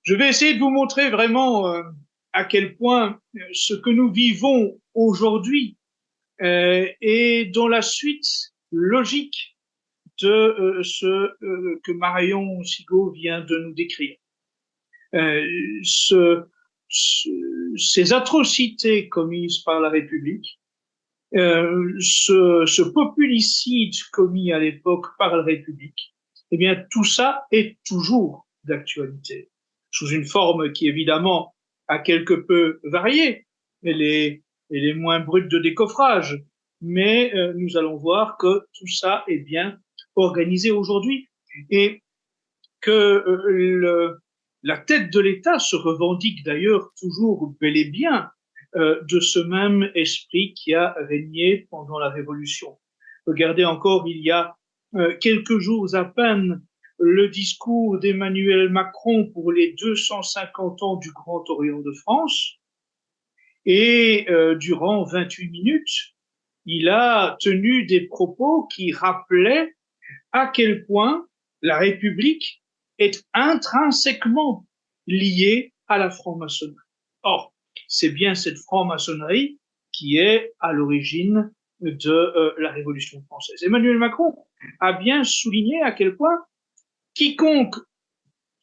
Je vais essayer de vous montrer vraiment à quel point ce que nous vivons aujourd'hui est dans la suite logique de ce que Marion Sigaud vient de nous décrire. Euh, ce, ces atrocités commises par la République, ce populicide commis à l'époque par la République, eh bien, tout ça est toujours d'actualité, sous une forme qui, évidemment, a quelque peu varié. Elle est moins brute de décoffrage, mais nous allons voir que tout ça est bien organisé aujourd'hui et que la tête de l'État se revendique d'ailleurs toujours bel et bien de ce même esprit qui a régné pendant la Révolution. Regardez encore, il y a quelques jours à peine, le discours d'Emmanuel Macron pour les 250 ans du Grand Orient de France, et durant 28 minutes, il a tenu des propos qui rappelaient à quel point la République est intrinsèquement liée à la franc-maçonnerie. Or, c'est bien cette franc-maçonnerie qui est à l'origine de la Révolution française. Emmanuel Macron a bien souligné à quel point quiconque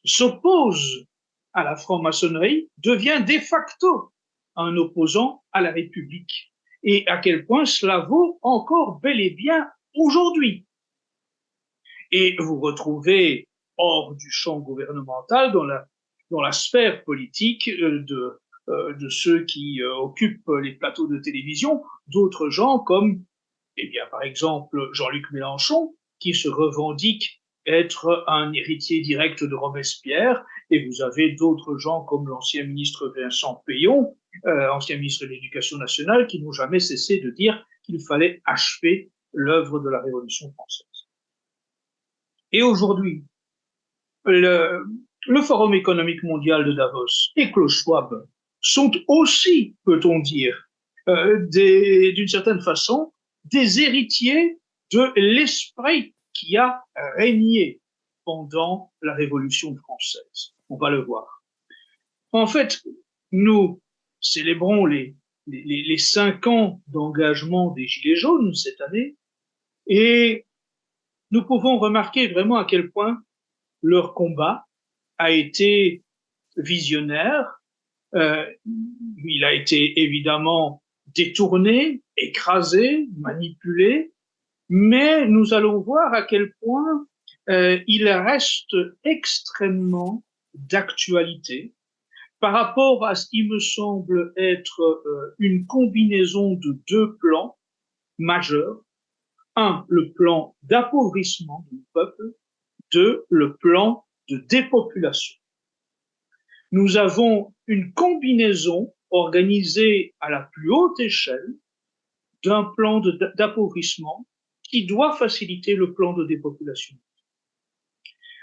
s'oppose à la franc-maçonnerie devient de facto un opposant à la République. Et à quel point cela vaut encore bel et bien aujourd'hui. Et vous retrouvez hors du champ gouvernemental, dans la sphère politique de ceux qui occupent les plateaux de télévision, d'autres gens comme, eh bien, par exemple, Jean-Luc Mélenchon, qui se revendique être un héritier direct de Robespierre, et vous avez d'autres gens comme l'ancien ministre Vincent Peillon, ancien ministre de l'Éducation nationale, qui n'ont jamais cessé de dire qu'il fallait achever l'œuvre de la Révolution française. Et aujourd'hui, le, le Forum économique mondial de Davos et Klaus Schwab sont aussi, peut-on dire, d'une certaine façon, des héritiers de l'esprit qui a régné pendant la Révolution française. On va le voir. En fait, nous célébrons les 5 ans d'engagement des Gilets jaunes cette année et nous pouvons remarquer vraiment à quel point leur combat a été visionnaire. Il a été évidemment détourné, écrasé, manipulé, mais nous allons voir à quel point il reste extrêmement d'actualité par rapport à ce qui me semble être une combinaison de deux plans majeurs. Un, le plan d'appauvrissement du peuple. Deux, le plan de dépopulation. Nous avons une combinaison organisée à la plus haute échelle d'un plan d'appauvrissement qui doit faciliter le plan de dépopulation.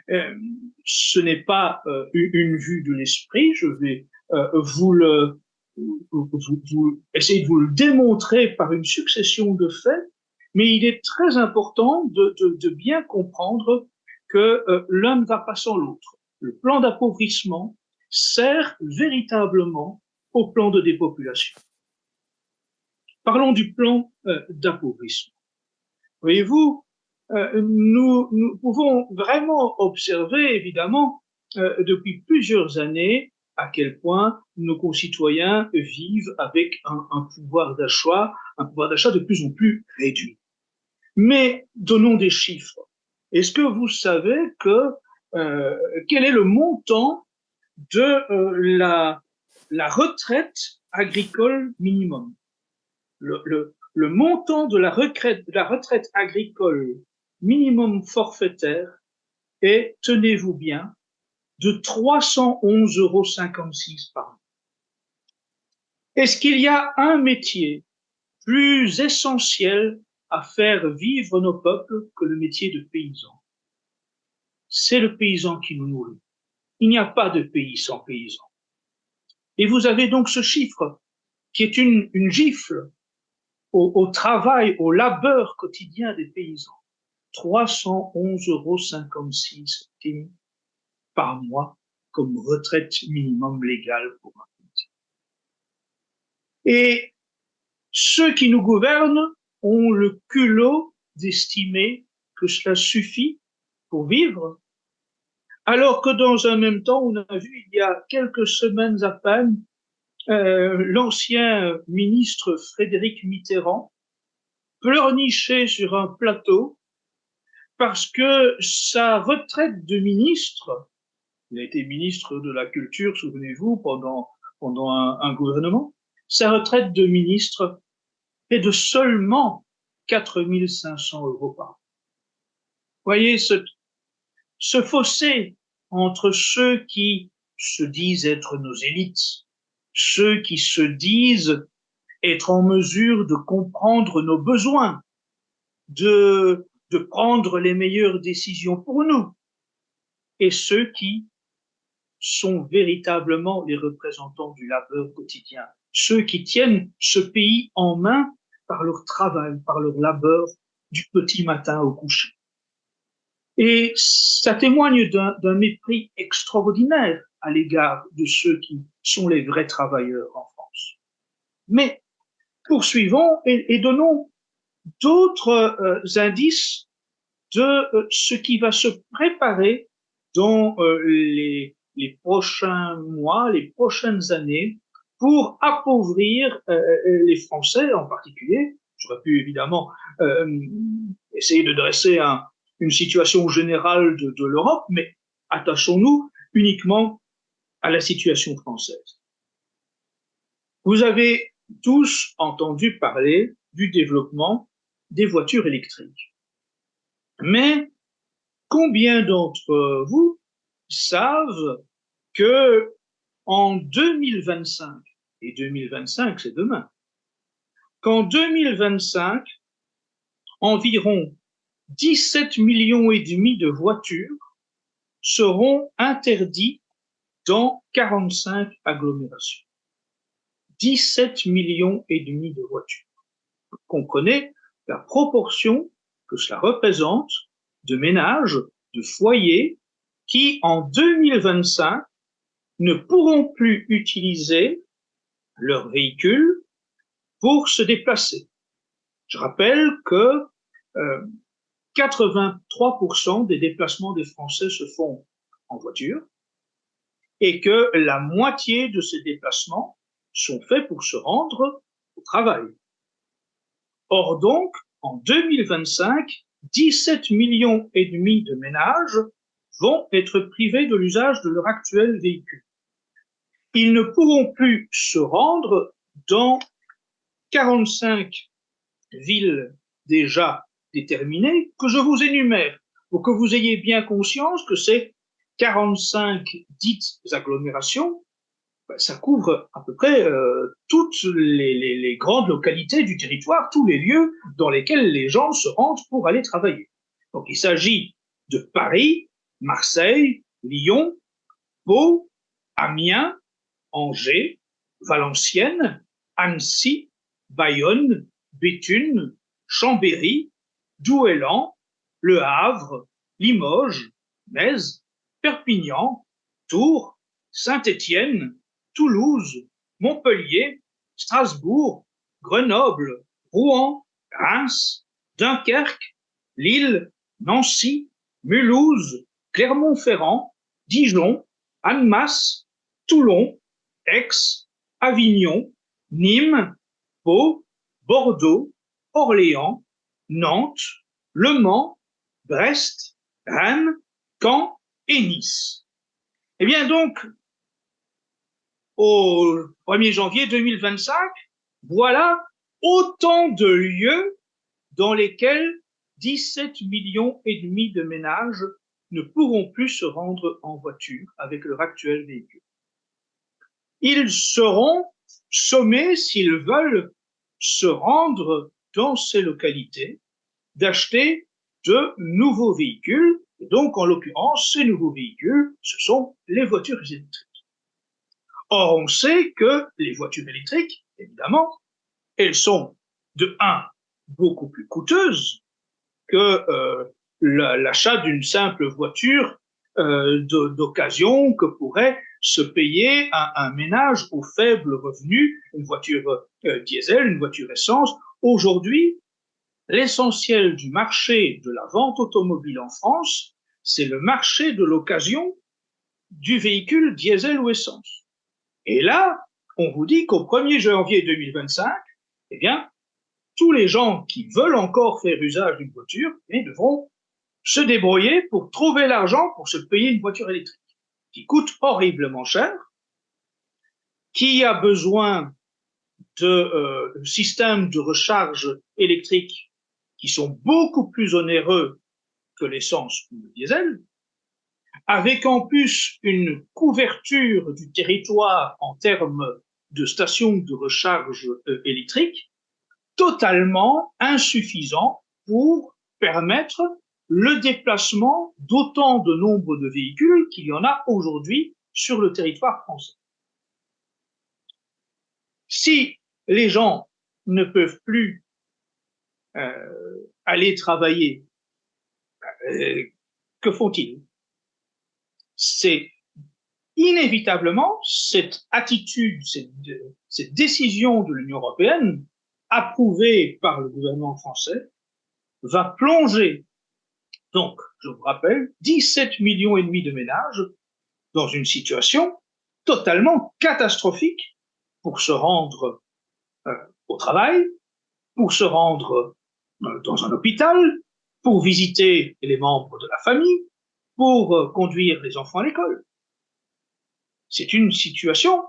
Ce n'est pas une vue de l'esprit, je vais essayer de vous le démontrer par une succession de faits, mais il est très important de bien comprendre que l'un ne va pas sans l'autre. Le plan d'appauvrissement sert véritablement au plan de dépopulation. Parlons du plan d'appauvrissement. Voyez-vous, nous pouvons vraiment observer, évidemment, depuis plusieurs années, à quel point nos concitoyens vivent avec un pouvoir d'achat de plus en plus réduit. Mais donnons des chiffres. Est-ce que vous savez quel est le montant de la retraite agricole minimum? Le montant de la retraite agricole minimum forfaitaire est, tenez-vous bien, de 311,56 € par an. Est-ce qu'il y a un métier plus essentiel à faire vivre nos peuples que le métier de paysan? C'est le paysan qui nous nourrit. Il n'y a pas de pays sans paysans. Et vous avez donc ce chiffre qui est une gifle au travail, au labeur quotidien des paysans. 311,56 € par mois comme retraite minimum légale pour un Français. Et ceux qui nous gouvernent ont le culot d'estimer que cela suffit pour vivre, alors que dans un même temps, on a vu il y a quelques semaines à peine l'ancien ministre Frédéric Mitterrand pleurnicher sur un plateau parce que sa retraite de ministre, il a été ministre de la Culture, souvenez-vous, pendant un gouvernement, sa retraite de ministre est de seulement 4 500 € par an. Voyez ce fossé entre ceux qui se disent être nos élites, ceux qui se disent être en mesure de comprendre nos besoins, de prendre les meilleures décisions pour nous, et ceux qui sont véritablement les représentants du labeur quotidien, ceux qui tiennent ce pays en main par leur travail, par leur labeur du petit matin au coucher. Et ça témoigne d'un mépris extraordinaire à l'égard de ceux qui sont les vrais travailleurs en France. Mais poursuivons et donnons d'autres indices de ce qui va se préparer dans les prochains mois, les prochaines années, pour appauvrir les Français en particulier. J'aurais pu évidemment essayer de dresser une situation générale de l'Europe, mais attachons-nous uniquement à la situation française. Vous avez tous entendu parler du développement des voitures électriques. Mais combien d'entre vous savent que en 2025, et 2025 c'est demain, qu'en 2025, environ 17 millions et demi de voitures seront interdites dans 45 agglomérations. 17 millions et demi de voitures. Vous comprenez la proportion que cela représente de ménages, de foyers qui, en 2025, ne pourront plus utiliser leur véhicule pour se déplacer. Je rappelle que 83% des déplacements des Français se font en voiture et que la moitié de ces déplacements sont faits pour se rendre au travail. Or donc, en 2025, 17 millions et demi de ménages vont être privés de l'usage de leur actuel véhicule. Ils ne pourront plus se rendre dans 45 villes déjà déterminées que je vous énumère pour que vous ayez bien conscience que ces 45 dites agglomérations, ça couvre à peu près toutes les grandes localités du territoire, tous les lieux dans lesquels les gens se rendent pour aller travailler. Donc il s'agit de Paris, Marseille, Lyon, Pau, Amiens, Angers, Valenciennes, Annecy, Bayonne, Béthune, Chambéry, Douai-Lens, Le Havre, Limoges, Metz, Perpignan, Tours, Saint-Étienne, Toulouse, Montpellier, Strasbourg, Grenoble, Rouen, Reims, Dunkerque, Lille, Nancy, Mulhouse, Clermont-Ferrand, Dijon, Annemasse, Toulon, Aix, Avignon, Nîmes, Pau, Bordeaux, Orléans, Nantes, Le Mans, Brest, Rennes, Caen et Nice. Eh bien donc, au 1er janvier 2025, voilà autant de lieux dans lesquels 17 millions et demi de ménages ne pourront plus se rendre en voiture avec leur actuel véhicule. Ils seront sommés, s'ils veulent se rendre dans ces localités, d'acheter de nouveaux véhicules. Et donc, en l'occurrence, ces nouveaux véhicules, ce sont les voitures électriques. Or, on sait que les voitures électriques, évidemment, elles sont, de un, beaucoup plus coûteuses que l'achat d'une simple voiture d'occasion que pourrait se payer un ménage au faible revenu, une voiture diesel, une voiture essence. Aujourd'hui, l'essentiel du marché de la vente automobile en France, c'est le marché de l'occasion du véhicule diesel ou essence. Et là, on vous dit qu'au 1er janvier 2025, eh bien, tous les gens qui veulent encore faire usage d'une voiture devront se débrouiller pour trouver l'argent pour se payer une voiture électrique qui coûte horriblement cher, qui a besoin de systèmes de recharge électrique qui sont beaucoup plus onéreux que l'essence ou le diesel, avec en plus une couverture du territoire en termes de stations de recharge électrique totalement insuffisant pour permettre le déplacement d'autant de nombre de véhicules qu'il y en a aujourd'hui sur le territoire français. Si les gens ne peuvent plus aller travailler, que font-ils? C'est inévitablement cette attitude, cette décision de l'Union européenne, approuvée par le gouvernement français, va plonger, donc, je vous rappelle, 17 millions et demi de ménages dans une situation totalement catastrophique pour se rendre au travail, pour se rendre dans un hôpital, pour visiter les membres de la famille, pour conduire les enfants à l'école. C'est une situation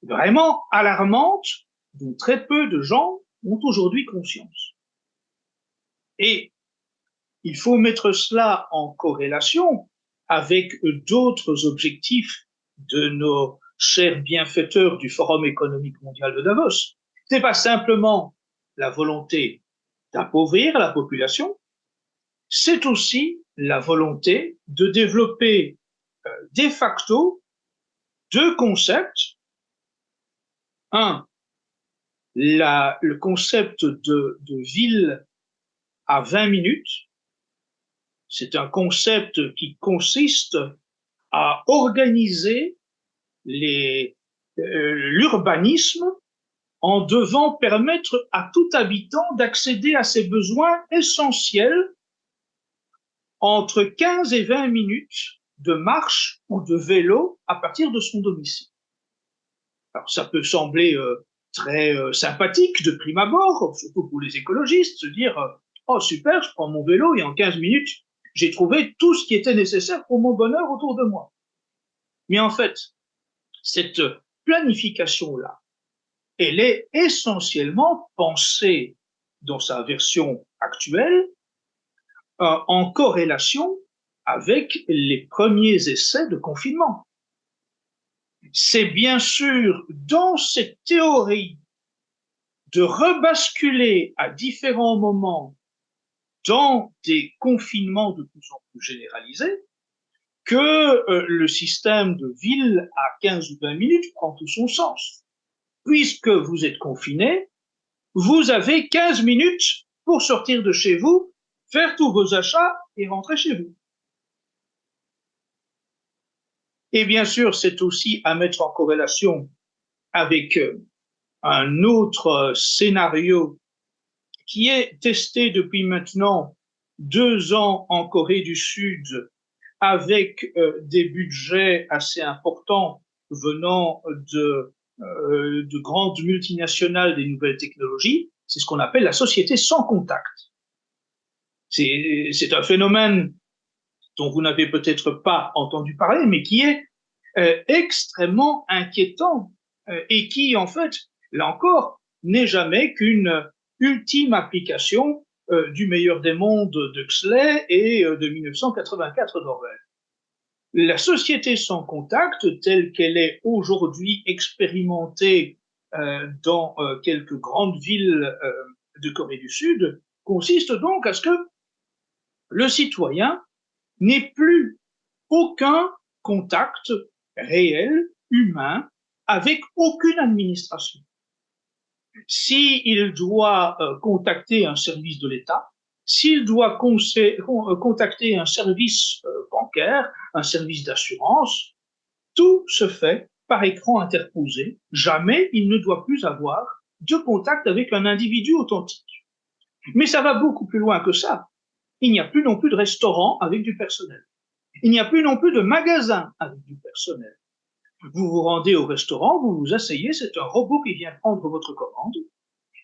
vraiment alarmante dont très peu de gens ont aujourd'hui conscience. Et il faut mettre cela en corrélation avec d'autres objectifs de nos chers bienfaiteurs du Forum économique mondial de Davos. Ce n'est pas simplement la volonté d'appauvrir la population, c'est aussi la volonté de développer de facto deux concepts. Un, le concept de ville à 20 minutes. C'est un concept qui consiste à organiser l'urbanisme en devant permettre à tout habitant d'accéder à ses besoins essentiels entre 15 et 20 minutes de marche ou de vélo à partir de son domicile. Alors ça peut sembler très sympathique de prime abord, surtout pour les écologistes, se dire oh super, je prends mon vélo et en 15 minutes, j'ai trouvé tout ce qui était nécessaire pour mon bonheur autour de moi. Mais en fait, cette planification-là, elle est essentiellement pensée dans sa version actuelle en corrélation avec les premiers essais de confinement. C'est bien sûr dans cette théorie de rebasculer à différents moments dans des confinements de plus en plus généralisés que le système de ville à 15 ou 20 minutes prend tout son sens. Puisque vous êtes confiné, vous avez 15 minutes pour sortir de chez vous, faire tous vos achats et rentrer chez vous. Et bien sûr, c'est aussi à mettre en corrélation avec un autre scénario qui est testé depuis maintenant 2 ans en Corée du Sud avec des budgets assez importants venant de grandes multinationales des nouvelles technologies. C'est ce qu'on appelle la société sans contact. C'est un phénomène dont vous n'avez peut-être pas entendu parler, mais qui est extrêmement inquiétant et qui, en fait, là encore, n'est jamais qu'une ultime application du meilleur des mondes d'Huxley et de 1984 d'Orwell. La société sans contact, telle qu'elle est aujourd'hui expérimentée dans quelques grandes villes de Corée du Sud, consiste donc à ce que le citoyen n'ait plus aucun contact réel, humain, avec aucune administration. S'il doit contacter un service de l'État, s'il doit contacter un service bancaire, un service d'assurance, tout se fait par écran interposé. Jamais il ne doit plus avoir de contact avec un individu authentique. Mais ça va beaucoup plus loin que ça. Il n'y a plus non plus de restaurant avec du personnel. Il n'y a plus non plus de magasin avec du personnel. Vous vous rendez au restaurant, vous vous asseyez, c'est un robot qui vient prendre votre commande,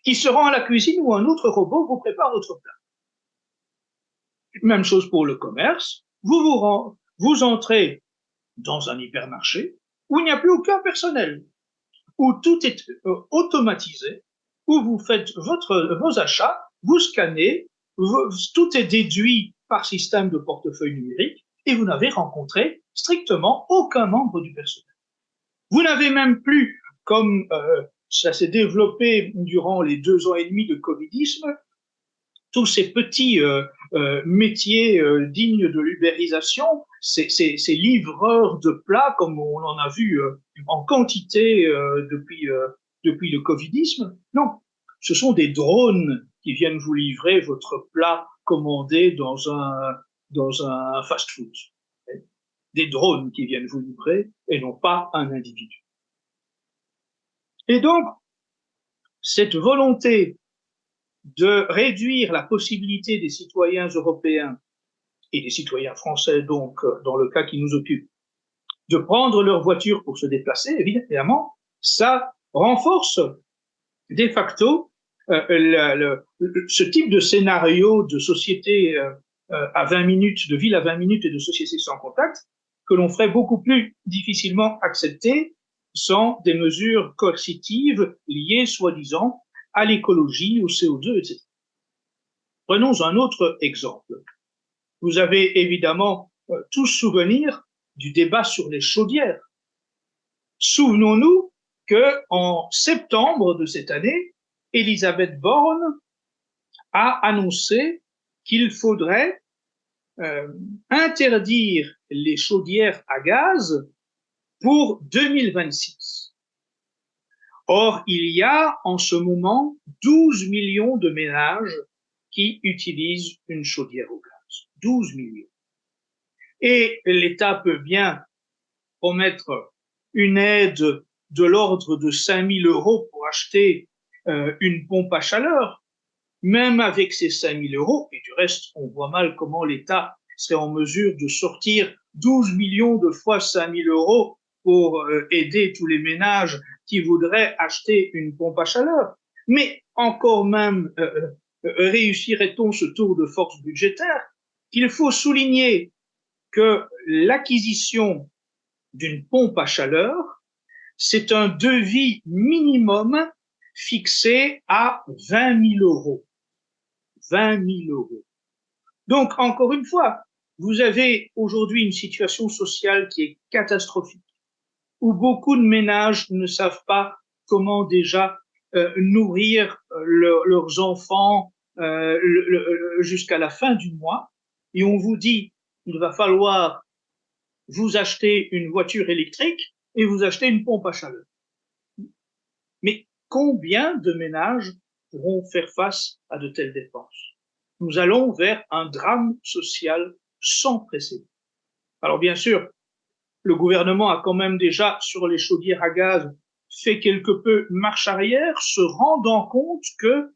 qui se rend à la cuisine où un autre robot vous prépare votre plat. Même chose pour le commerce. Vous entrez dans un hypermarché où il n'y a plus aucun personnel, où tout est automatisé, où vous faites vos achats, vous scannez, tout est déduit par système de portefeuille numérique et vous n'avez rencontré strictement aucun membre du personnel. Vous n'avez même plus, comme ça s'est développé durant les 2 ans et demi de Covidisme, tous ces petits métiers dignes de l'ubérisation, ces livreurs de plats, comme on en a vu en quantité depuis le Covidisme. Non, ce sont des drones qui viennent vous livrer votre plat commandé dans un fast-food. Des drones qui viennent vous livrer et non pas un individu. Et donc, cette volonté de réduire la possibilité des citoyens européens et des citoyens français, donc dans le cas qui nous occupe, de prendre leur voiture pour se déplacer, évidemment, ça renforce de facto ce type de scénario de société à 20 minutes, de ville à 20 minutes et de société sans contact, que l'on ferait beaucoup plus difficilement accepter sans des mesures coercitives liées, soi-disant, à l'écologie, au CO2, etc. Prenons un autre exemple. Vous avez évidemment tous souvenir du débat sur les chaudières. Souvenons-nous qu'en septembre de cette année, Elisabeth Borne a annoncé qu'il faudrait interdire les chaudières à gaz pour 2026. Or, il y a en ce moment 12 millions de ménages qui utilisent une chaudière au gaz. 12 millions. Et l'État peut bien promettre une aide de l'ordre de 5 000 € pour acheter une pompe à chaleur. Même avec ces 5 000 €, et du reste, on voit mal comment l'État serait en mesure de sortir 12 millions de fois 5 000 € pour aider tous les ménages qui voudraient acheter une pompe à chaleur. Mais encore même réussirait-on ce tour de force budgétaire? Il faut souligner que l'acquisition d'une pompe à chaleur, c'est un devis minimum fixé à 20 000 €. 20 000 €. Donc, encore une fois, vous avez aujourd'hui une situation sociale qui est catastrophique, où beaucoup de ménages ne savent pas comment déjà nourrir leurs enfants jusqu'à la fin du mois, et on vous dit il va falloir vous acheter une voiture électrique et vous acheter une pompe à chaleur. Mais combien de ménages pourront faire face à de telles dépenses? Nous allons vers un drame social sans précédent. Alors bien sûr, le gouvernement a quand même déjà, sur les chaudières à gaz, fait quelque peu marche arrière, se rendant compte que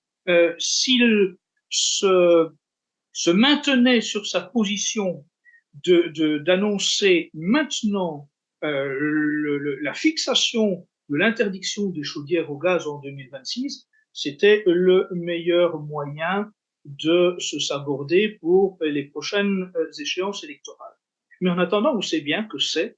s'il se maintenait sur sa position d'annoncer maintenant la fixation de l'interdiction des chaudières au gaz en 2026, c'était le meilleur moyen de se saborder pour les prochaines échéances électorales. Mais en attendant, on sait bien que c'est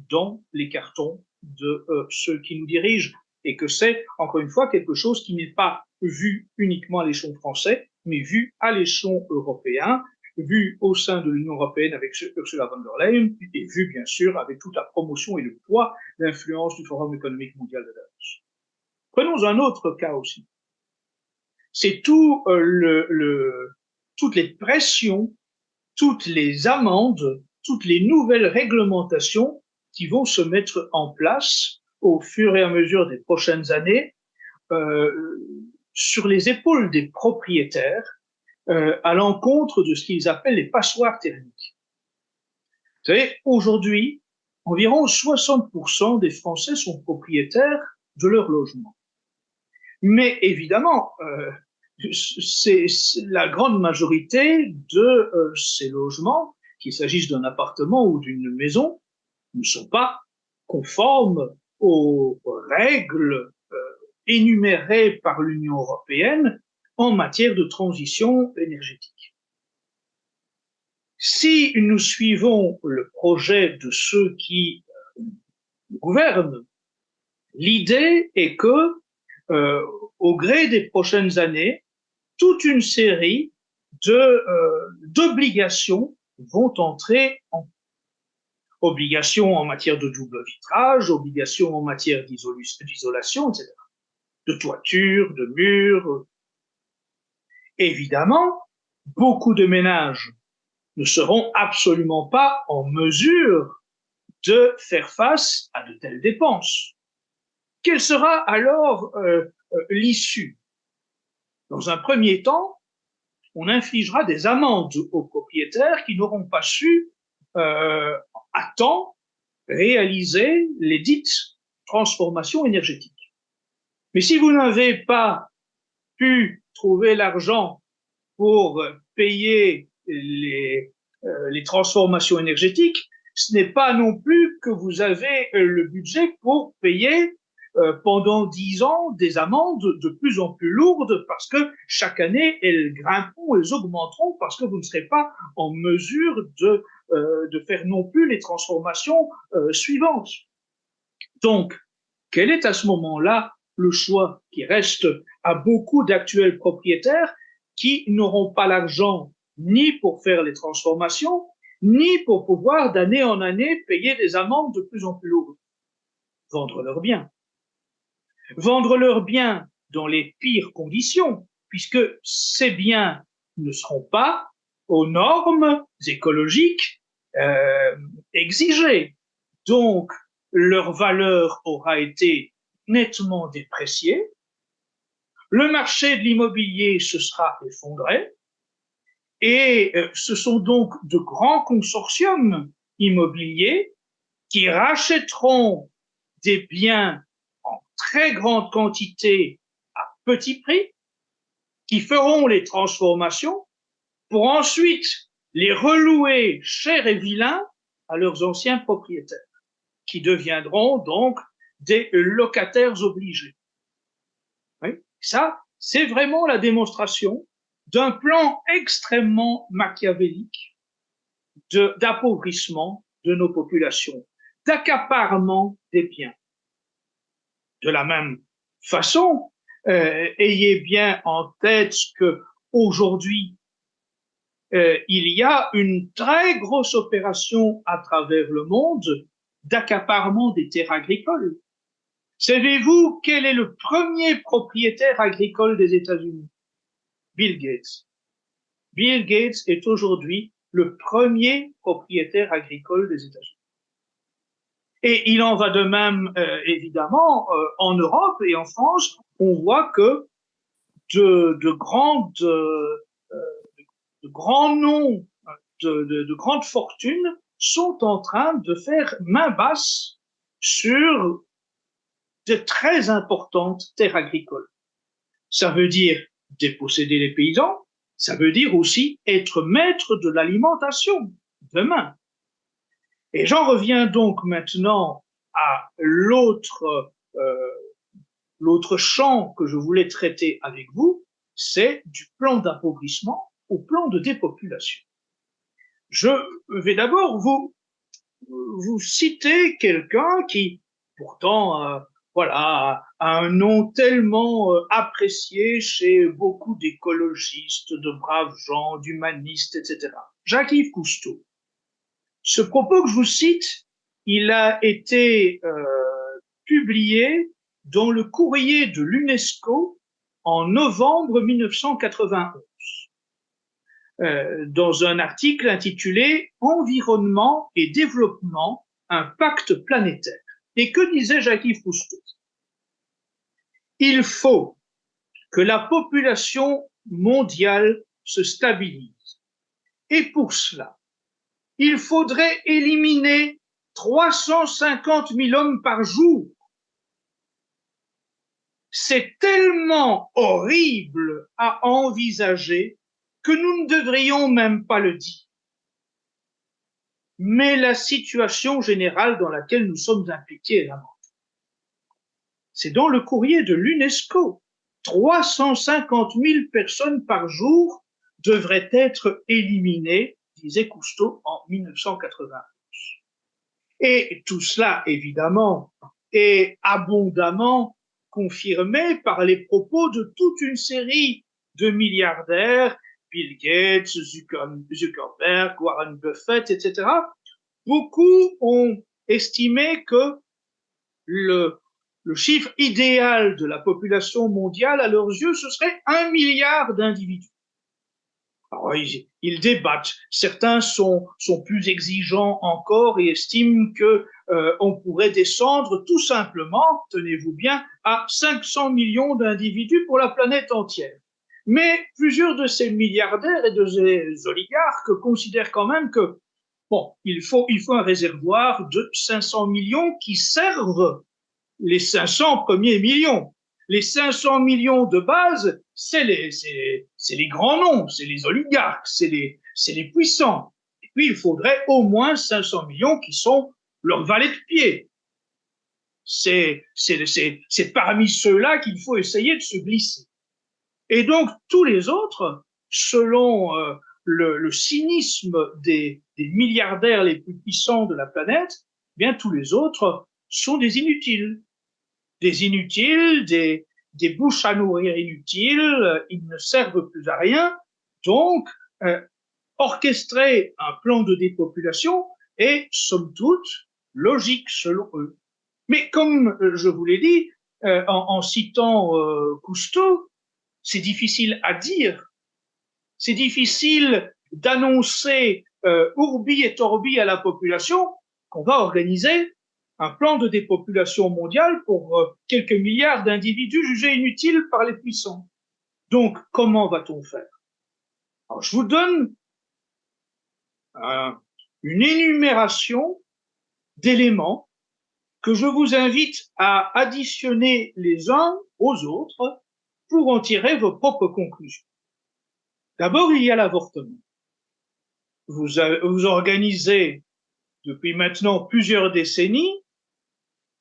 dans les cartons de ceux qui nous dirigent et que c'est, encore une fois, quelque chose qui n'est pas vu uniquement à l'échelon français, mais vu à l'échelon européen, vu au sein de l'Union européenne avec Ursula von der Leyen et vu bien sûr avec toute la promotion et le poids d'influence du Forum économique mondial de Davos. Prenons un autre cas aussi. C'est toutes les pressions, toutes les amendes, toutes les nouvelles réglementations qui vont se mettre en place au fur et à mesure des prochaines années sur les épaules des propriétaires à l'encontre de ce qu'ils appellent les passoires thermiques. Vous savez, aujourd'hui, environ 60% des Français sont propriétaires de leur logement. Mais évidemment, c'est la grande majorité de ces logements, qu'il s'agisse d'un appartement ou d'une maison, ne sont pas conformes aux règles énumérées par l'Union européenne en matière de transition énergétique. Si nous suivons le projet de ceux qui gouvernent, l'idée est que, au gré des prochaines années, toute une série d'obligations vont entrer en obligations en matière de double vitrage, obligations en matière d'isolation, etc., de toiture, de murs. Évidemment, beaucoup de ménages ne seront absolument pas en mesure de faire face à de telles dépenses. Quelle sera alors l'issue? Dans un premier temps, on infligera des amendes aux propriétaires qui n'auront pas su à temps réaliser les dites transformations énergétiques. Mais si vous n'avez pas pu trouver l'argent pour payer les transformations énergétiques, ce n'est pas non plus que vous avez le budget pour payer pendant 10 ans des amendes de plus en plus lourdes parce que chaque année, elles grimperont, elles augmenteront parce que vous ne serez pas en mesure de faire non plus les transformations suivantes. Donc, quel est à ce moment-là le choix qui reste à beaucoup d'actuels propriétaires qui n'auront pas l'argent ni pour faire les transformations, ni pour pouvoir d'année en année payer des amendes de plus en plus lourdes? Vendre leurs biens. Vendre leurs biens dans les pires conditions, puisque ces biens ne seront pas aux normes écologiques exigées. Donc, leur valeur aura été nettement dépréciée, le marché de l'immobilier se sera effondré, et ce sont donc de grands consortiums immobiliers qui rachèteront des biens en très grande quantité à petit prix, qui feront les transformations pour ensuite les relouer cher et vilain à leurs anciens propriétaires, qui deviendront donc des locataires obligés. Oui, ça, c'est vraiment la démonstration d'un plan extrêmement machiavélique d'appauvrissement de nos populations, d'accaparement des biens. De la même façon, ayez bien en tête que aujourd'hui, il y a une très grosse opération à travers le monde d'accaparement des terres agricoles. Savez-vous quel est le premier propriétaire agricole des États-Unis? Bill Gates. Bill Gates est aujourd'hui le premier propriétaire agricole des États-Unis. Et il en va de même, évidemment, en Europe et en France, on voit que de grands noms, de grandes fortunes sont en train de faire main basse sur de très importantes terres agricoles. Ça veut dire déposséder les paysans, ça veut dire aussi être maître de l'alimentation demain. Et j'en reviens donc maintenant à l'autre champ que je voulais traiter avec vous, c'est du plan d'appauvrissement au plan de dépopulation. Je vais d'abord vous citer quelqu'un qui, pourtant, voilà, a un nom tellement apprécié chez beaucoup d'écologistes, de braves gens, d'humanistes, etc. Jacques-Yves Cousteau. Ce propos que je vous cite, il a été publié dans le courrier de l'UNESCO en novembre 1991, dans un article intitulé Environnement et développement, un pacte planétaire. Et que disait Jacques-Yves Cousteau? Il faut que la population mondiale se stabilise. Et pour cela, il faudrait éliminer 350 000 hommes par jour. C'est tellement horrible à envisager que nous ne devrions même pas le dire. Mais la situation générale dans laquelle nous sommes impliqués est lamentable. C'est dans le courrier de l'UNESCO. 350 000 personnes par jour devraient être éliminées, disait Cousteau en 1991. Et tout cela, évidemment, est abondamment confirmé par les propos de toute une série de milliardaires, Bill Gates, Zuckerberg, Warren Buffett, etc. Beaucoup ont estimé que le chiffre idéal de la population mondiale, à leurs yeux, ce serait 1 milliard d'individus. Alors, ils débattent. Certains sont plus exigeants encore et estiment que on pourrait descendre tout simplement, tenez-vous bien, à 500 millions d'individus pour la planète entière. Mais plusieurs de ces milliardaires et de ces oligarques considèrent quand même que bon, il faut un réservoir de 500 millions qui servent les 500 premiers millions. Les 500 millions de base, c'est les grands noms, c'est les oligarques, c'est les puissants. Et puis, il faudrait au moins 500 millions qui sont leurs valets de pied. C'est parmi ceux-là qu'il faut essayer de se glisser. Et donc, tous les autres, selon le cynisme des milliardaires les plus puissants de la planète, eh bien, tous les autres sont des inutiles. Des bouches à nourrir inutiles, ils ne servent plus à rien. Donc, orchestrer un plan de dépopulation est, somme toute, logique selon eux. Mais comme je vous l'ai dit, en citant Cousteau, c'est difficile à dire. C'est difficile d'annoncer urbi et orbi à la population qu'on va organiser un plan de dépopulation mondiale pour quelques milliards d'individus jugés inutiles par les puissants. Donc, comment va-t-on faire? Alors, je vous donne une énumération d'éléments que je vous invite à additionner les uns aux autres pour en tirer vos propres conclusions. D'abord, il y a l'avortement. Vous organisez depuis maintenant plusieurs décennies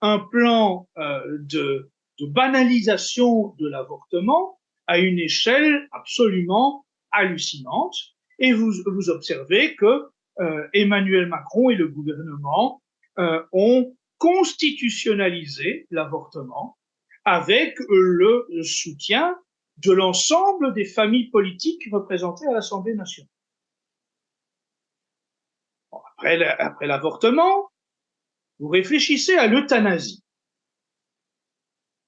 un plan de banalisation de l'avortement à une échelle absolument hallucinante. Et vous observez que Emmanuel Macron et le gouvernement ont constitutionnalisé l'avortement avec le soutien de l'ensemble des familles politiques représentées à l'Assemblée nationale. Bon, après l'avortement, vous réfléchissez à l'euthanasie.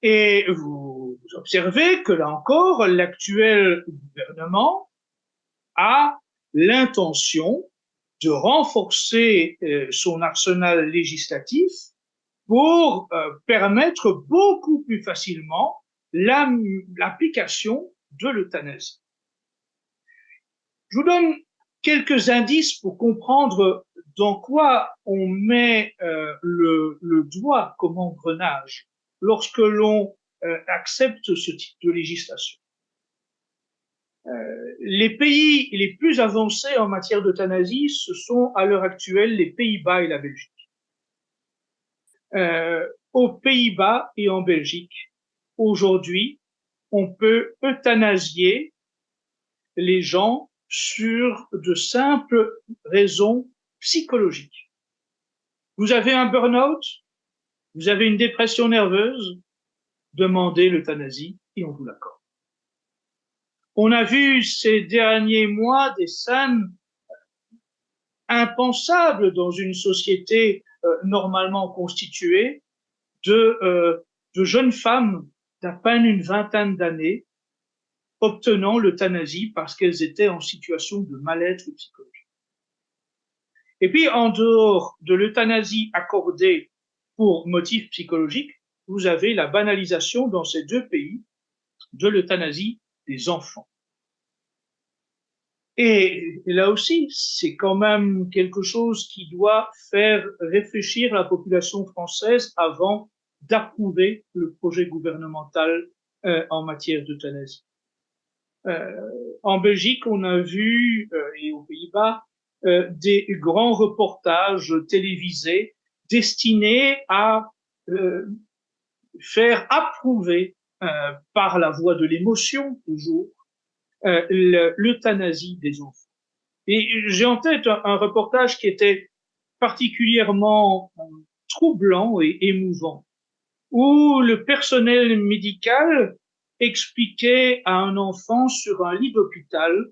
Et vous observez que là encore, l'actuel gouvernement a l'intention de renforcer son arsenal législatif pour permettre beaucoup plus facilement l'application de l'euthanasie. Je vous donne quelques indices pour comprendre dans quoi on met le doigt comme engrenage lorsque l'on accepte ce type de législation. Les pays les plus avancés en matière d'euthanasie, ce sont à l'heure actuelle les Pays-Bas et la Belgique. Aux Pays-Bas et en Belgique, aujourd'hui, on peut euthanasier les gens sur de simples raisons psychologiques. Vous avez un burn-out, vous avez une dépression nerveuse, demandez l'euthanasie et on vous l'accorde. On a vu ces derniers mois des scènes impensables dans une société normalement constituée de jeunes femmes d'à peine une vingtaine d'années obtenant l'euthanasie parce qu'elles étaient en situation de mal-être psychologique. Et puis, en dehors de l'euthanasie accordée pour motifs psychologiques, vous avez la banalisation dans ces deux pays de l'euthanasie des enfants. Et là aussi, c'est quand même quelque chose qui doit faire réfléchir la population française avant d'approuver le projet gouvernemental en matière d'euthanasie. En Belgique, on a vu, et aux Pays-Bas, des grands reportages télévisés destinés à faire approuver par la voie de l'émotion toujours l'euthanasie des enfants. Et j'ai en tête un reportage qui était particulièrement troublant et émouvant, où le personnel médical expliquait à un enfant sur un lit d'hôpital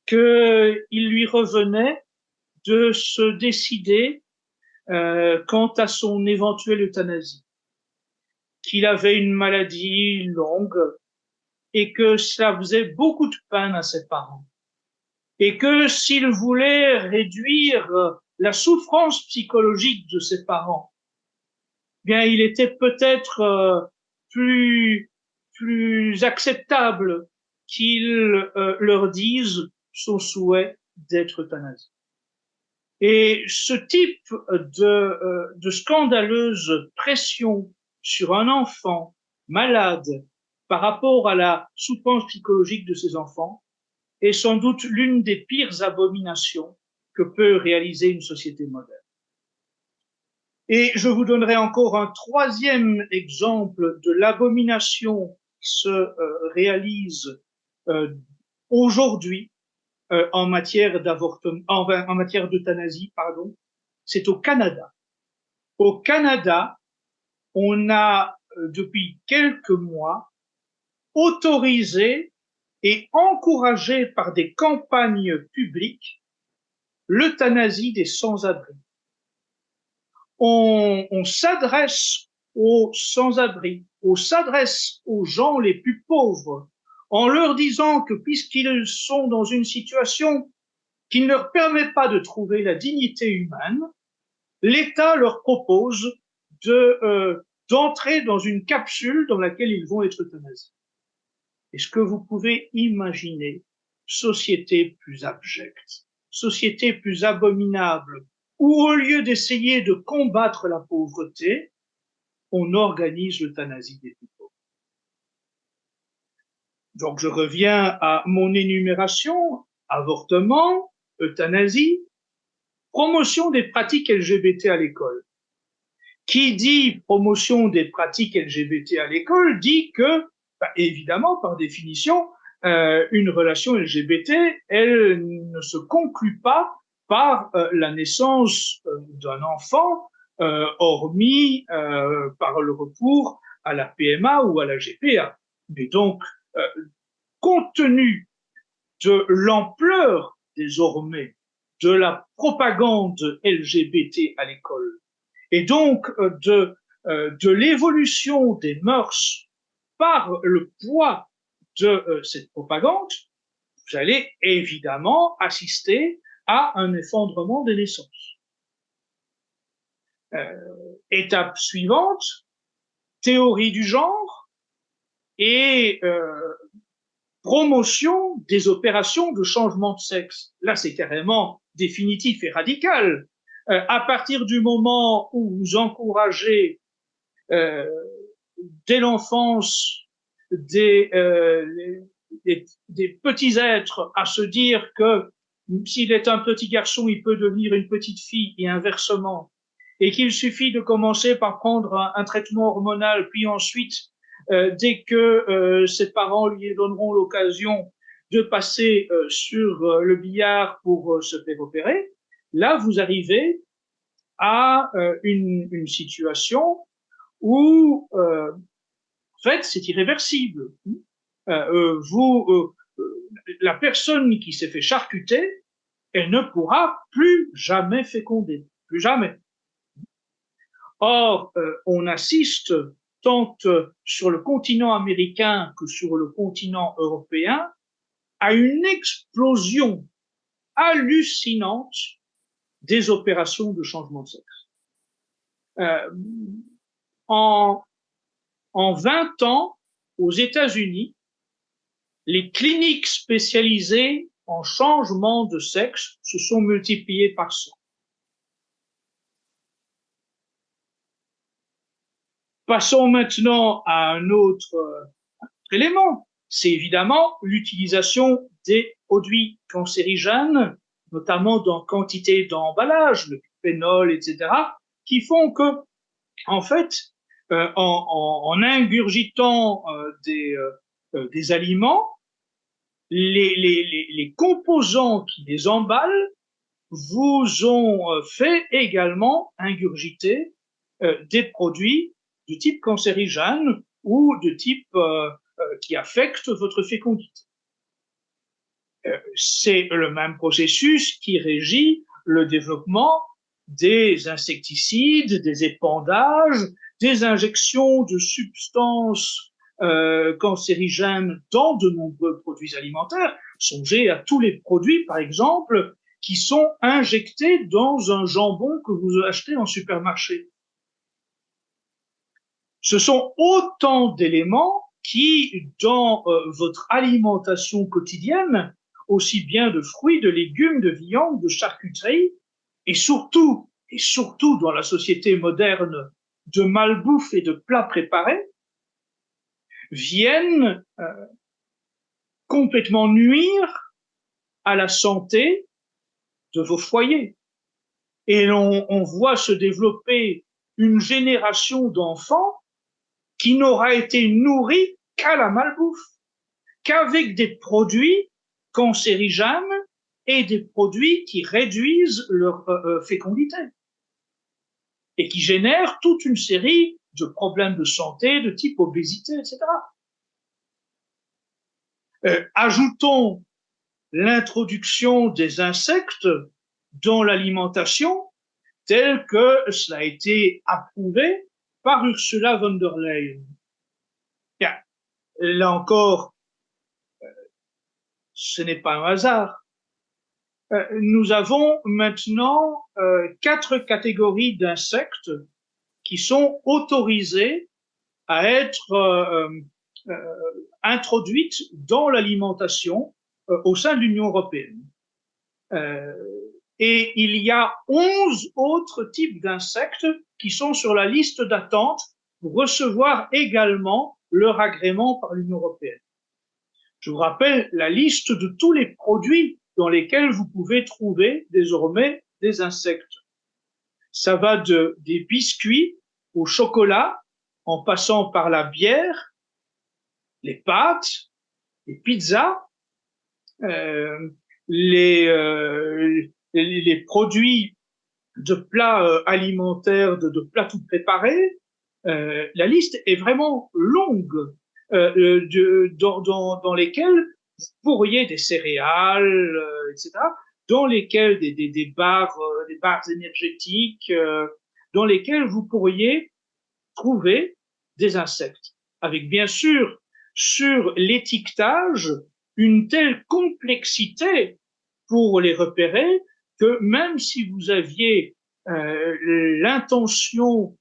qu'il lui revenait de se décider quant à son éventuelle euthanasie, qu'il avait une maladie longue et que ça faisait beaucoup de peine à ses parents, et que s'il voulait réduire la souffrance psychologique de ses parents, bien, il était peut-être plus acceptable qu'il leur dise son souhait d'être euthanasié. Et ce type de scandaleuse pression sur un enfant malade par rapport à la souffrance psychologique de ses enfants est sans doute l'une des pires abominations que peut réaliser une société moderne. Et je vous donnerai encore un troisième exemple de l'abomination qui se réalise aujourd'hui en matière d'avortement, en matière d'euthanasie, pardon. C'est au Canada. Au Canada, on a depuis quelques mois autorisé et encouragé par des campagnes publiques l'euthanasie des sans-abri. On s'adresse aux sans-abri, on s'adresse aux gens les plus pauvres, en leur disant que puisqu'ils sont dans une situation qui ne leur permet pas de trouver la dignité humaine, l'État leur propose d'entrer dans une capsule dans laquelle ils vont être euthanasiés. Est-ce que vous pouvez imaginer société plus abjecte, société plus abominable, où au lieu d'essayer de combattre la pauvreté, on organise l'euthanasie des plus pauvres? Donc je reviens à mon énumération: avortement, euthanasie, promotion des pratiques LGBT à l'école. Qui dit promotion des pratiques LGBT à l'école dit que, évidemment, par définition, une relation LGBT, elle ne se conclut pas par la naissance d'un enfant, hormis par le recours à la PMA ou à la GPA. Mais donc, compte tenu de l'ampleur désormais de la propagande LGBT à l'école, et donc de l'évolution des mœurs par le poids de cette propagande, vous allez évidemment assister à un effondrement des naissances. Étape suivante, théorie du genre et promotion des opérations de changement de sexe. Là, c'est carrément définitif et radical. À partir du moment où vous encouragez dès l'enfance des petits êtres à se dire que s'il est un petit garçon, il peut devenir une petite fille et inversement, et qu'il suffit de commencer par prendre un traitement hormonal, puis ensuite, dès que ses parents lui donneront l'occasion de passer sur le billard pour se faire opérer, là, vous arrivez à une situation où, en fait, c'est irréversible. La personne qui s'est fait charcuter, elle ne pourra plus jamais féconder, plus jamais. Or, on assiste tant sur le continent américain que sur le continent européen à une explosion hallucinante des opérations de changement de sexe. En 20 ans, aux États-Unis, les cliniques spécialisées en changement de sexe se sont multipliés par 100. Passons maintenant à un autre élément. C'est évidemment l'utilisation des produits cancérigènes, notamment dans quantité d'emballage, le phénol, etc., qui font que, en fait, en ingurgitant des aliments, les composants qui les emballent vous ont fait également ingurgiter des produits de type cancérigène ou de type qui affectent votre fécondité. C'est le même processus qui régit le développement des insecticides, des épandages, des injections de substances cancérigènes dans de nombreux produits alimentaires. Songez à tous les produits, par exemple, qui sont injectés dans un jambon que vous achetez en supermarché. Ce sont autant d'éléments qui, dans votre alimentation quotidienne, aussi bien de fruits, de légumes, de viande, de charcuterie, et surtout dans la société moderne, de malbouffe et de plats préparés, viennent complètement nuire à la santé de vos foyers. Et on voit se développer une génération d'enfants qui n'aura été nourrie qu'à la malbouffe, qu'avec des produits cancérigènes et des produits qui réduisent leur fécondité et qui génèrent toute une série de problèmes de santé de type obésité, etc. Ajoutons l'introduction des insectes dans l'alimentation tel que cela a été approuvé par Ursula von der Leyen. Bien, là encore, ce n'est pas un hasard. Nous avons maintenant 4 catégories d'insectes qui sont autorisées à être introduites dans l'alimentation au sein de l'Union européenne. Et il y a 11 autres types d'insectes qui sont sur la liste d'attente pour recevoir également leur agrément par l'Union européenne. Je vous rappelle la liste de tous les produits dans lesquels vous pouvez trouver désormais des insectes. Ça va des biscuits au chocolat, en passant par la bière, les pâtes, les pizzas, les produits de plats alimentaires, de plats tout préparés. La liste est vraiment longue dans lesquels vous pourriez des céréales, etc., dans lesquels des barres énergétiques, dans lesquels vous pourriez trouver des insectes, avec bien sûr sur l'étiquetage une telle complexité pour les repérer que même si vous aviez l'intention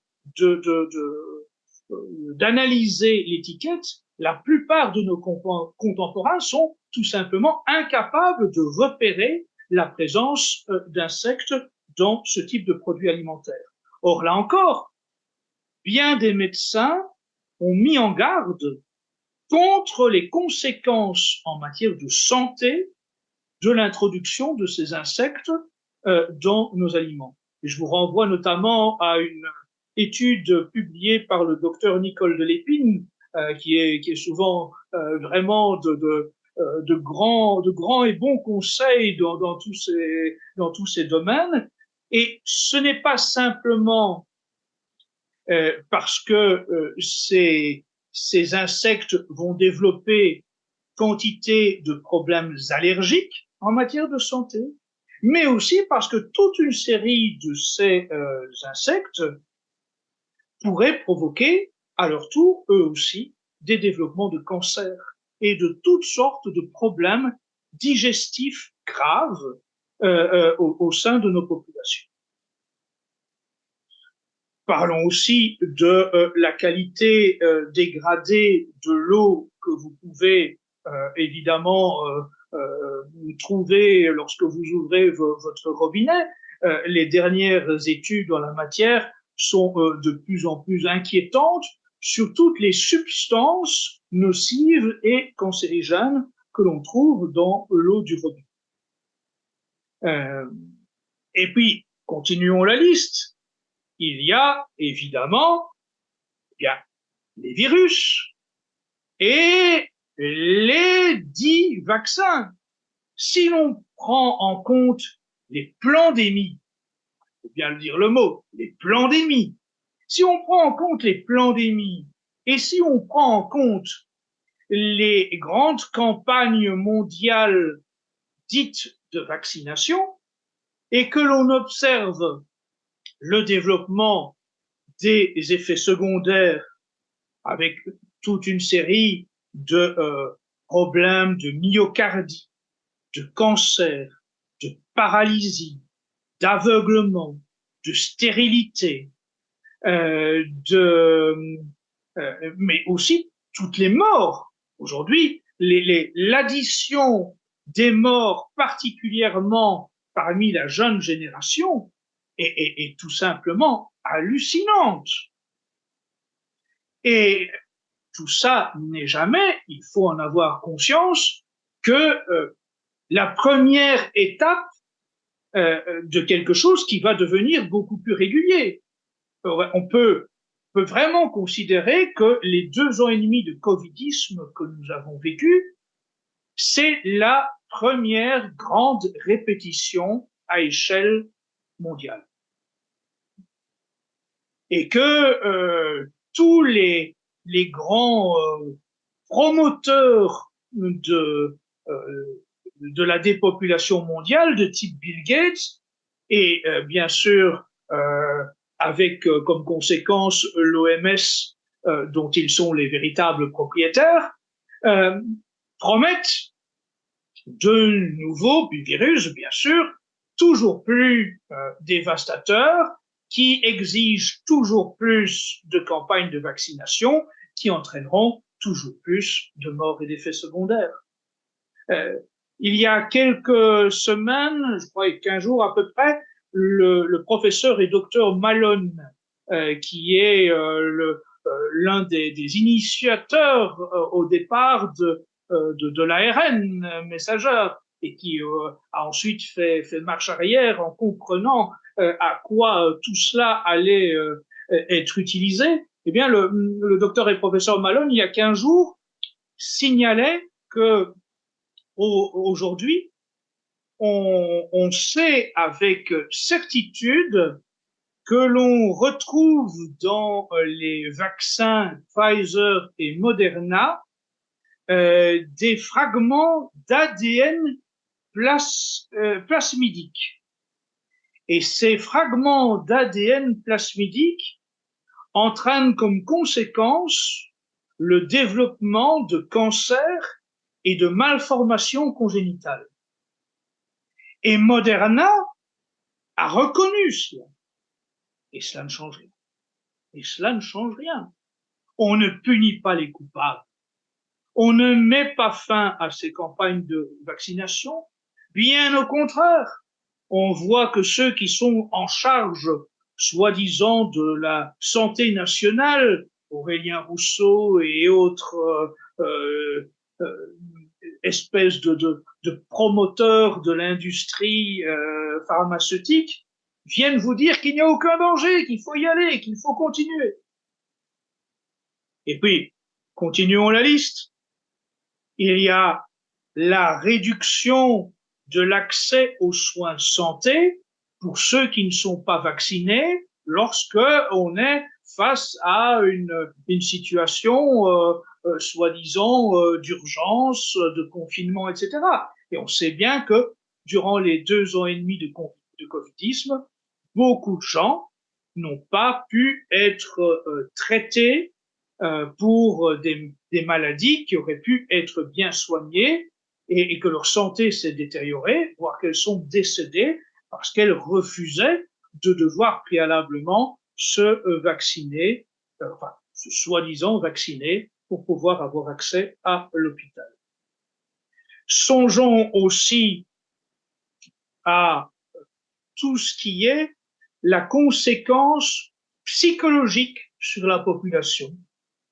d'analyser l'étiquette, la plupart de nos contemporains sont tout simplement incapables de repérer la présence d'insectes dans ce type de produits alimentaires. Or, là encore, bien des médecins ont mis en garde contre les conséquences en matière de santé de l'introduction de ces insectes dans nos aliments. Et je vous renvoie notamment à une étude publiée par le docteur Nicole de Lépine, qui est souvent vraiment de grands et bons conseils dans tous ces domaines. Et ce n'est pas simplement parce que ces insectes vont développer quantité de problèmes allergiques en matière de santé, mais aussi parce que toute une série de ces insectes pourraient provoquer à leur tour, eux aussi, des développements de cancer et de toutes sortes de problèmes digestifs graves au sein de nos populations. Parlons aussi de la qualité dégradée de l'eau que vous pouvez évidemment trouvez, lorsque vous ouvrez votre robinet, les dernières études en la matière sont de plus en plus inquiétantes sur toutes les substances nocives et cancérigènes que l'on trouve dans l'eau du robinet. Et puis, continuons la liste. Il y a évidemment les virus et les dits vaccins. Si l'on prend en compte les pandémies, il faut bien le dire le mot, les pandémies, si on prend en compte les pandémies et si on prend en compte les grandes campagnes mondiales dites de vaccination et que l'on observe le développement des effets secondaires avec toute une série de problèmes de myocardie, de cancer, de paralysie, d'aveuglement, de stérilité, mais aussi toutes les morts. Aujourd'hui, l'addition des morts, particulièrement parmi la jeune génération, est tout simplement hallucinante. Et tout ça n'est jamais, il faut en avoir conscience, que la première étape de quelque chose qui va devenir beaucoup plus régulier. On peut vraiment considérer que les 2 ans et demi de covidisme que nous avons vécu, c'est la première grande répétition à échelle mondiale. Et que tous les grands promoteurs de la dépopulation mondiale de type Bill Gates et bien sûr avec comme conséquence l'OMS dont ils sont les véritables propriétaires, promettent de nouveaux virus, bien sûr, toujours plus dévastateurs, qui exigent toujours plus de campagnes de vaccination, qui entraîneront toujours plus de morts et d'effets secondaires. Il y a quelques semaines, je crois 15 jours à peu près, le professeur et docteur Malone, qui est l'un des initiateurs au départ de l'ARN messager et qui a ensuite fait marche arrière en comprenant à quoi tout cela allait être utilisé, eh bien le docteur et professeur Malone, il y a 15 jours, signalait que aujourd'hui, on sait avec certitude que l'on retrouve dans les vaccins Pfizer et Moderna des fragments d'ADN plasmidique. Et ces fragments d'ADN plasmidique entraînent comme conséquence le développement de cancers et de malformations congénitales. Et Moderna a reconnu cela. Et cela ne change rien. Et cela ne change rien. On ne punit pas les coupables. On ne met pas fin à ces campagnes de vaccination. Bien au contraire, on voit que ceux qui sont en charge, soi-disant, de la santé nationale, Aurélien Rousseau et autres espèces de promoteurs de l'industrie pharmaceutique, viennent vous dire qu'il n'y a aucun danger, qu'il faut y aller, qu'il faut continuer. Et puis, continuons la liste. Il y a la réduction de l'accès aux soins de santé pour ceux qui ne sont pas vaccinés lorsque on est face à une situation soi-disant d'urgence, de confinement, etc. Et on sait bien que durant les 2 ans et demi de covidisme, beaucoup de gens n'ont pas pu être traités pour des maladies qui auraient pu être bien soignées et que leur santé s'est détériorée, voire qu'elles sont décédées parce qu'elles refusaient de devoir préalablement se vacciner, enfin, soi-disant vacciner pour pouvoir avoir accès à l'hôpital. Songeons aussi à tout ce qui est la conséquence psychologique sur la population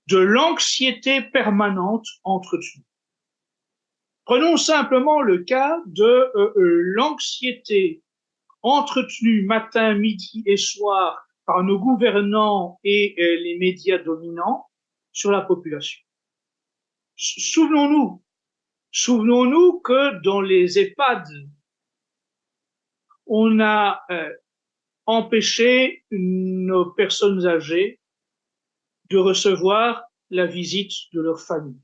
de l'anxiété permanente entretenue. Prenons simplement le cas de l'anxiété entretenue matin, midi et soir par nos gouvernants et les médias dominants sur la population. Souvenons-nous que dans les EHPAD, on a empêché nos personnes âgées de recevoir la visite de leur famille.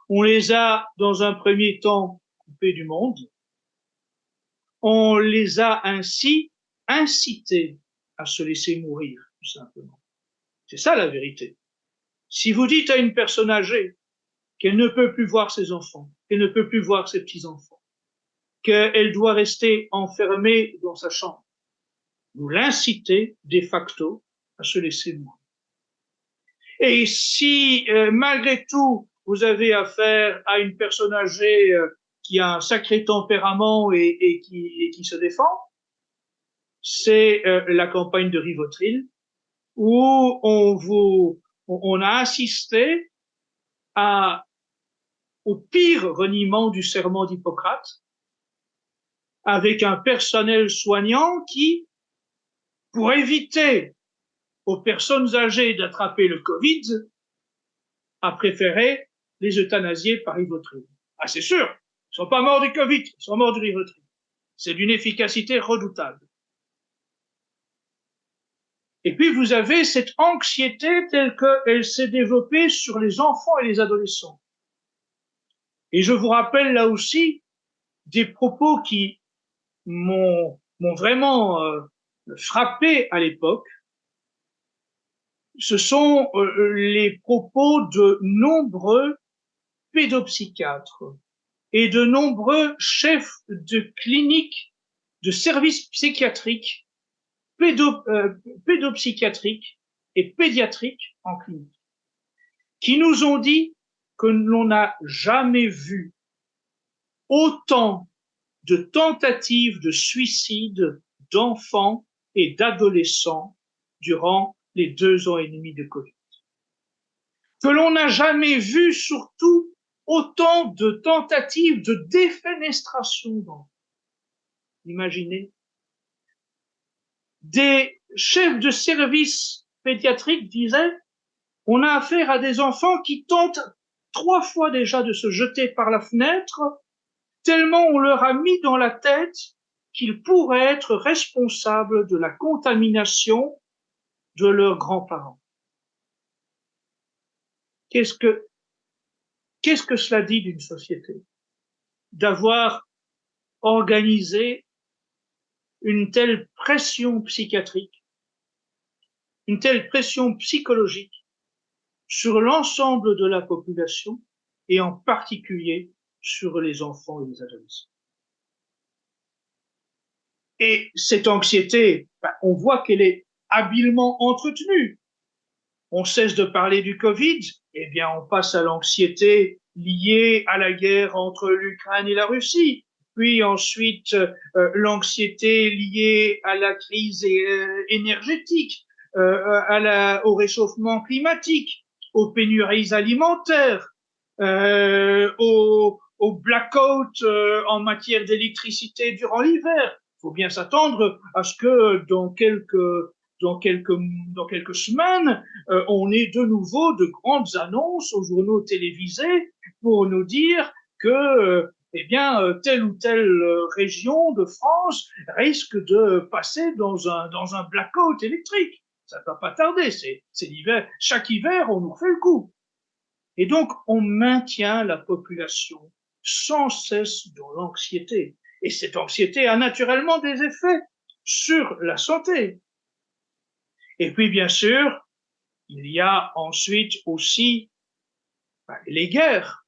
On les a, dans un premier temps, coupés du monde. On les a ainsi incités à se laisser mourir, tout simplement. C'est ça la vérité. Si vous dites à une personne âgée qu'elle ne peut plus voir ses enfants, qu'elle ne peut plus voir ses petits-enfants, qu'elle doit rester enfermée dans sa chambre, vous l'incitez de facto à se laisser mourir. Et si, malgré tout, vous avez affaire à une personne âgée qui a un sacré tempérament et qui se défend, c'est la campagne de Rivotril, où on a assisté au pire reniement du serment d'Hippocrate, avec un personnel soignant qui, pour éviter aux personnes âgées d'attraper le Covid, a préféré les euthanasier par Rivotril. Ah, c'est sûr, ils sont pas morts du Covid, ils sont morts du Rivotril. C'est d'une efficacité redoutable. Et puis vous avez cette anxiété telle qu'elle s'est développée sur les enfants et les adolescents. Et je vous rappelle là aussi des propos qui m'ont vraiment frappé à l'époque. Ce sont les propos de nombreux pédopsychiatres et de nombreux chefs de cliniques, de services psychiatriques, pédopsychiatriques et pédiatriques en clinique, qui nous ont dit que l'on n'a jamais vu autant de tentatives de suicide d'enfants et d'adolescents durant les 2 ans et demi de Covid. Que l'on n'a jamais vu surtout autant de tentatives de défenestration d'enfants. Imaginez. Des chefs de service pédiatriques disaient, on a affaire à des enfants qui tentent 3 fois déjà de se jeter par la fenêtre, tellement on leur a mis dans la tête qu'ils pourraient être responsables de la contamination de leurs grands-parents. Qu'est-ce que cela dit d'une société? D'avoir organisé une telle pression psychiatrique, une telle pression psychologique sur l'ensemble de la population et en particulier sur les enfants et les adolescents. Et cette anxiété, on voit qu'elle est habilement entretenue. On cesse de parler du Covid, eh bien on passe à l'anxiété liée à la guerre entre l'Ukraine et la Russie, puis ensuite l'anxiété liée à la crise énergétique, au réchauffement climatique, aux pénuries alimentaires, au blackout en matière d'électricité durant l'hiver. Il faut bien s'attendre à ce que dans quelques semaines, on ait de nouveau de grandes annonces aux journaux télévisés pour nous dire que telle ou telle région de France risque de passer dans un blackout électrique. Ça ne va pas tarder, c'est l'hiver. Chaque hiver, on nous fait le coup. Et donc, on maintient la population sans cesse dans l'anxiété. Et cette anxiété a naturellement des effets sur la santé. Et puis, bien sûr, il y a ensuite aussi les guerres.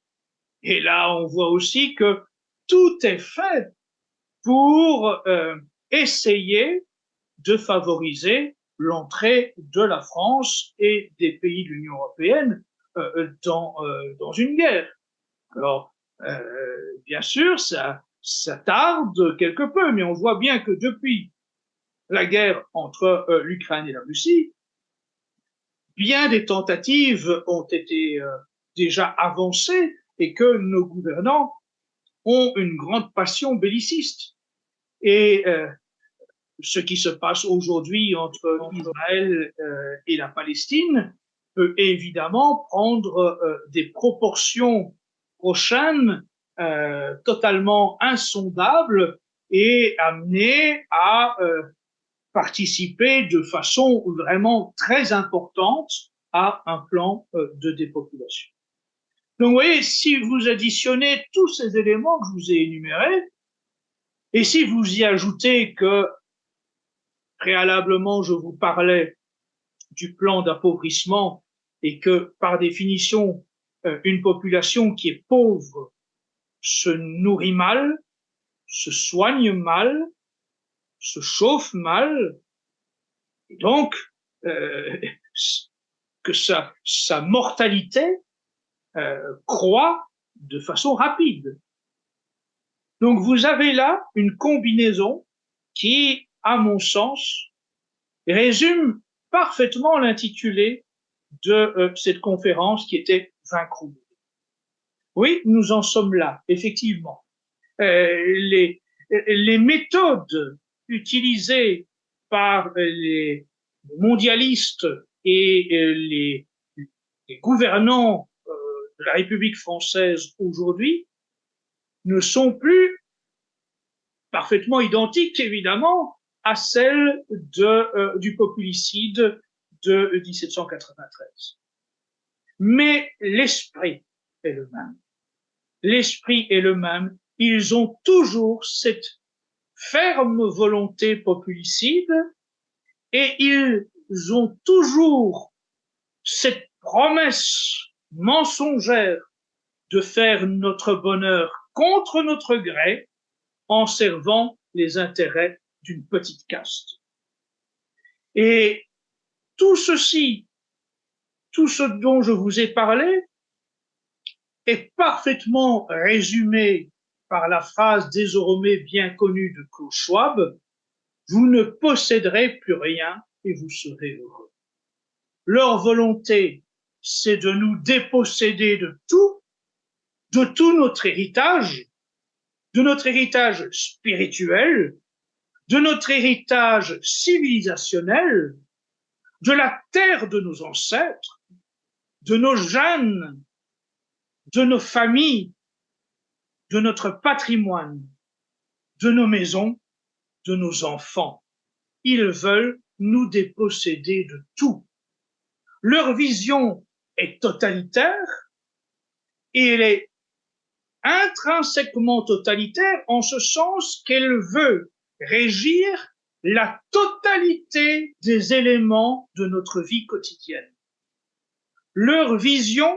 Et là, on voit aussi que tout est fait pour essayer de favoriser l'entrée de la France et des pays de l'Union européenne dans une guerre. Alors, Bien sûr, ça tarde quelque peu, mais on voit bien que depuis la guerre entre l'Ukraine et la Russie, bien des tentatives ont été déjà avancées et que nos gouvernants ont une grande passion belliciste. Et ce qui se passe aujourd'hui entre Israël et la Palestine peut évidemment prendre des proportions prochaines totalement insondables et amener à participer de façon vraiment très importante à un plan de dépopulation. Donc, vous voyez, si vous additionnez tous ces éléments que je vous ai énumérés, et si vous y ajoutez que préalablement je vous parlais du plan d'appauvrissement et que par définition, une population qui est pauvre se nourrit mal, se soigne mal, se chauffe mal, et donc que sa mortalité croît de façon rapide. Donc vous avez là une combinaison qui, à mon sens, résume parfaitement l'intitulé de cette conférence qui était Vaincre. Oui, nous en sommes là, effectivement. Les méthodes utilisées par les mondialistes et les gouvernants de la République française aujourd'hui ne sont plus parfaitement identiques, évidemment, à celles du populicide de 1793. Mais l'esprit est le même. L'esprit est le même. Ils ont toujours cette ferme volonté populicide et ils ont toujours cette promesse mensongère de faire notre bonheur contre notre gré en servant les intérêts d'une petite caste. Et tout ceci, tout ce dont je vous ai parlé, est parfaitement résumé par la phrase désormais bien connue de Klaus Schwab: vous ne posséderez plus rien et vous serez heureux. Leur volonté, c'est de nous déposséder de tout notre héritage, de notre héritage spirituel, de notre héritage civilisationnel, de la terre de nos ancêtres, de nos gènes, de nos familles, de notre patrimoine, de nos maisons, de nos enfants. Ils veulent nous déposséder de tout. Leur vision est totalitaire et elle est intrinsèquement totalitaire en ce sens qu'elle veut régir la totalité des éléments de notre vie quotidienne. Leur vision,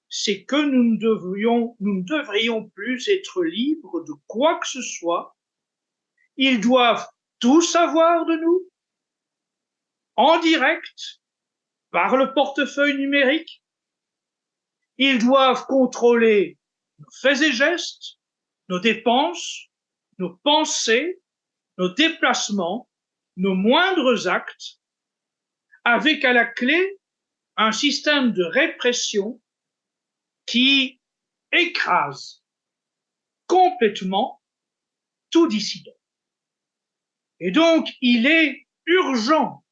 c'est que nous ne devrions plus être libres de quoi que ce soit. Ils doivent tout savoir de nous, en direct, par le portefeuille numérique. Ils doivent contrôler nos faits et gestes, nos dépenses, nos pensées, nos déplacements, nos moindres actes, avec à la clé un système de répression qui écrase complètement tout dissident. Et donc, il est urgent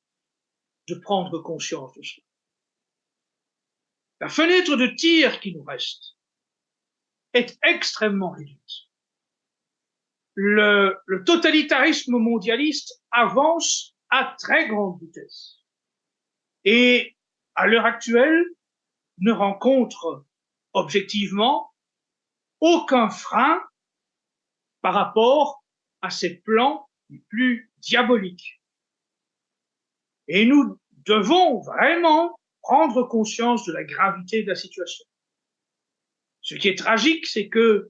de prendre conscience de cela. La fenêtre de tir qui nous reste est extrêmement réduite. Le totalitarisme mondialiste avance à très grande vitesse et, à l'heure actuelle, ne rencontre objectivement aucun frein par rapport à ses plans les plus diaboliques. Et nous devons vraiment prendre conscience de la gravité de la situation. Ce qui est tragique, c'est que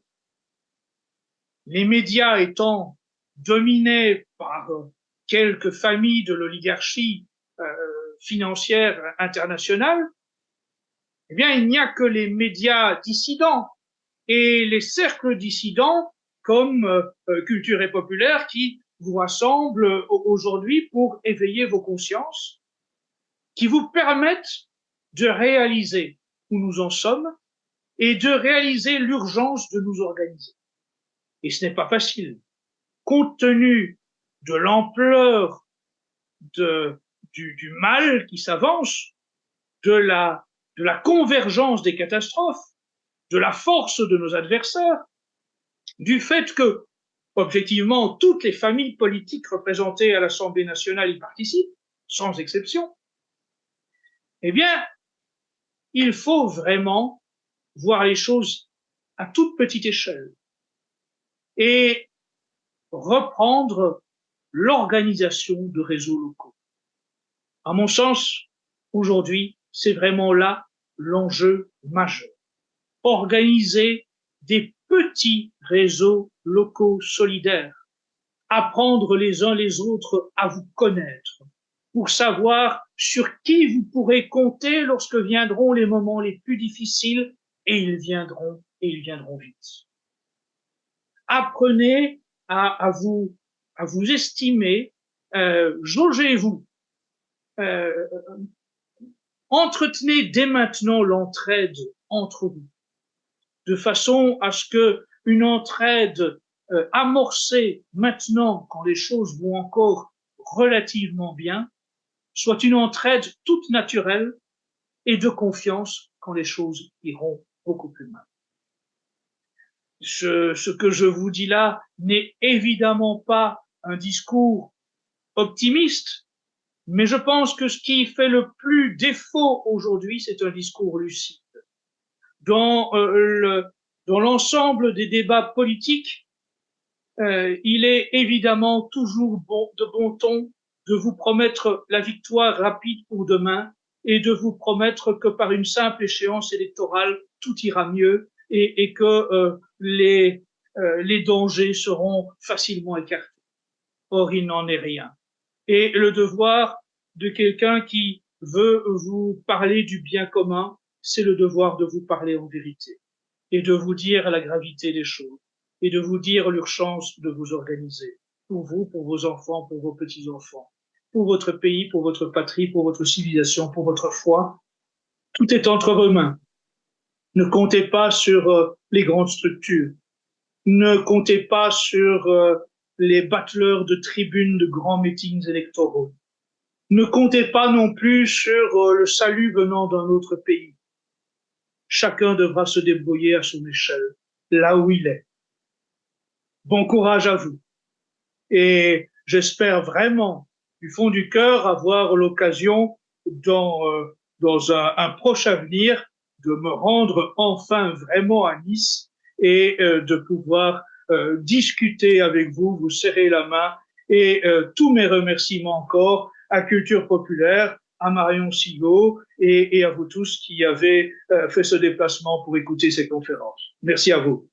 les médias étant dominés par quelques familles de l'oligarchie financière internationale, eh bien, il n'y a que les médias dissidents et les cercles dissidents comme Culture et Populaire qui vous rassemblent aujourd'hui pour éveiller vos consciences, qui vous permettent de réaliser où nous en sommes et de réaliser l'urgence de nous organiser. Et ce n'est pas facile. Compte tenu de l'ampleur du mal qui s'avance, de la convergence des catastrophes, de la force de nos adversaires, du fait que, objectivement, toutes les familles politiques représentées à l'Assemblée nationale y participent, sans exception, eh bien, il faut vraiment voir les choses à toute petite échelle et reprendre l'organisation de réseaux locaux. À mon sens, aujourd'hui, c'est vraiment là l'enjeu majeur. Organiser des petits réseaux locaux solidaires, apprendre les uns les autres à vous connaître, pour savoir sur qui vous pourrez compter lorsque viendront les moments les plus difficiles, et ils viendront vite. Apprenez à vous estimer, jaugez-vous, entretenez dès maintenant l'entraide entre vous, de façon à ce que une entraide amorcée maintenant, quand les choses vont encore relativement bien, soit une entraide toute naturelle et de confiance quand les choses iront beaucoup plus mal. Ce que je vous dis là n'est évidemment pas un discours optimiste, mais je pense que ce qui fait le plus défaut aujourd'hui, c'est un discours lucide. Dans l'ensemble des débats politiques, il est évidemment toujours de bon ton de vous promettre la victoire rapide pour demain et de vous promettre que par une simple échéance électorale, tout ira mieux et que les dangers seront facilement écartés. Or, il n'en est rien. Et le devoir de quelqu'un qui veut vous parler du bien commun, c'est le devoir de vous parler en vérité et de vous dire la gravité des choses et de vous dire l'urgence de vous organiser pour vous, pour vos enfants, pour vos petits-enfants, pour votre pays, pour votre patrie, pour votre civilisation, pour votre foi. Tout est entre vos mains. Ne comptez pas sur les grandes structures. Ne comptez pas sur les battleurs de tribunes de grands meetings électoraux. Ne comptez pas non plus sur le salut venant d'un autre pays. Chacun devra se débrouiller à son échelle, là où il est. Bon courage à vous. Et j'espère vraiment, du fond du cœur, avoir l'occasion dans un proche avenir de me rendre enfin vraiment à Nice et de pouvoir discuter avec vous, vous serrer la main et tous mes remerciements encore à Culture Populaire, à Marion Sigaud et à vous tous qui avez fait ce déplacement pour écouter ces conférences. Merci à vous.